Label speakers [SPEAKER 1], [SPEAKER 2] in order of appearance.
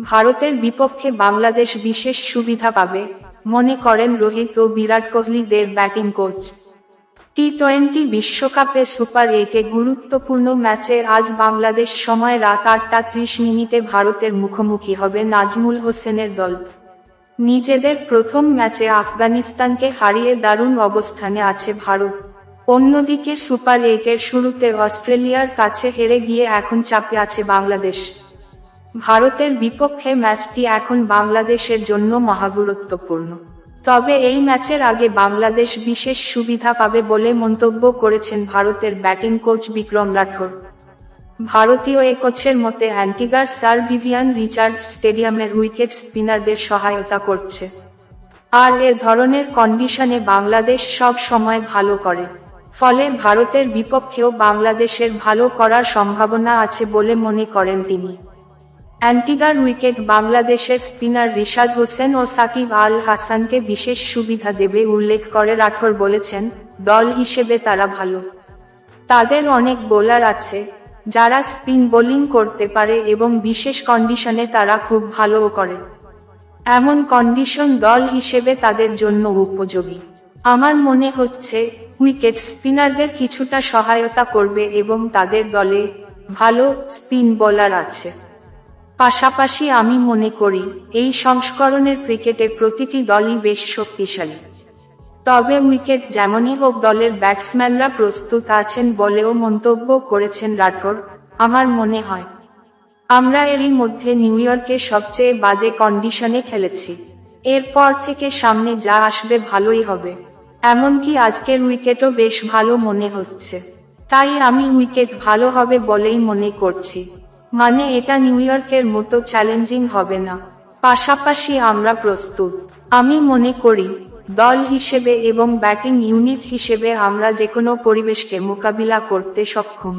[SPEAKER 1] ভারতের বিপক্ষে বাংলাদেশ বিশেষ সুবিধা পাবে, মনে করেন রোহিত ও বিরাট কোহলিদের ব্যাটিং কোচ। টি-20 বিশ্বকাপে সুপার 8-এ গুরুত্বপূর্ণ ম্যাচে আজ বাংলাদেশ সময় রাত 8:30 ভারতের মুখোমুখি হবে নাজমুল হোসেনের দল। নিজেদের প্রথম ম্যাচে আফগানিস্তানকে হারিয়ে দারুণ অবস্থানে আছে ভারত। অন্যদিকে সুপার 8-এর শুরুতে অস্ট্রেলিয়ার কাছে হেরে গিয়ে এখন চাপে আছে বাংলাদেশ। ভারতের বিপক্ষে ম্যাচটি এখন বাংলাদেশের জন্য মহাগুরুত্বপূর্ণ। তবে এই ম্যাচের আগে বাংলাদেশ বিশেষ সুবিধা পাবে বলে মন্তব্য করেছেন ভারতের ব্যাটিং কোচ বিক্রম রাঠোর। ভারতীয় এই কোচের মতে অ্যান্টিগার স্যার ভিভিয়ান রিচার্ডস স্টেডিয়ামের উইকেট স্পিনারদের সহায়তা করছে। আর এ ধরনের কন্ডিশনে বাংলাদেশ সব সময় ভালো করে, ফলে ভারতের বিপক্ষেও বাংলাদেশের ভালো করার সম্ভাবনা আছে বলে মনে করেন তিনি। অ্যান্টিগার উইকেট বাংলাদেশের স্পিনার রিশাদ হোসেন ও সাকিব আল হাসানকে বিশেষ সুবিধা দেবে উল্লেখ করে রাঠোর বলেছেন, দল হিসেবে তারা ভালো। তাদের অনেক বোলার আছে যারা স্পিন বোলিং করতে পারে এবং বিশেষ কন্ডিশনে তারা খুব ভালোও করে। এমন কন্ডিশন দল হিসেবে তাদের জন্য উপযোগী। আমার মনে হচ্ছে উইকেট স্পিনারদের কিছুটা সহায়তা করবে এবং তাদের দলে ভালো স্পিন বোলার আছে। পাশাপাশি আমি মনে করি এই সংস্করণের ক্রিকেটে প্রতিটি দলই বেশ শক্তিশালী। তবে উইকেট যেমনই হোক দলের ব্যাটসম্যানরা প্রস্তুত আছেন বলেও মন্তব্য করেছেন রাঠোর। আমার মনে হয় আমরা এরই মধ্যে নিউ ইয়র্কে সবচেয়ে বাজে কন্ডিশনে খেলেছি, এরপর থেকে সামনে যা আসবে ভালোই হবে। এমনকি আজকের উইকেটও বেশ ভালো মনে হচ্ছে, তাই আমি উইকেট ভালো হবে বলেই মনে করছি। মানে এটা নিউ ইয়র্কের মতো চ্যালেঞ্জিং হবে না। পাশাপাশি আমরা প্রস্তুত। আমি মনে করি দল হিসেবে এবং ব্যাটিং ইউনিট হিসেবে আমরা যেকোনো পরিবেশকে মোকাবিলা করতে সক্ষম।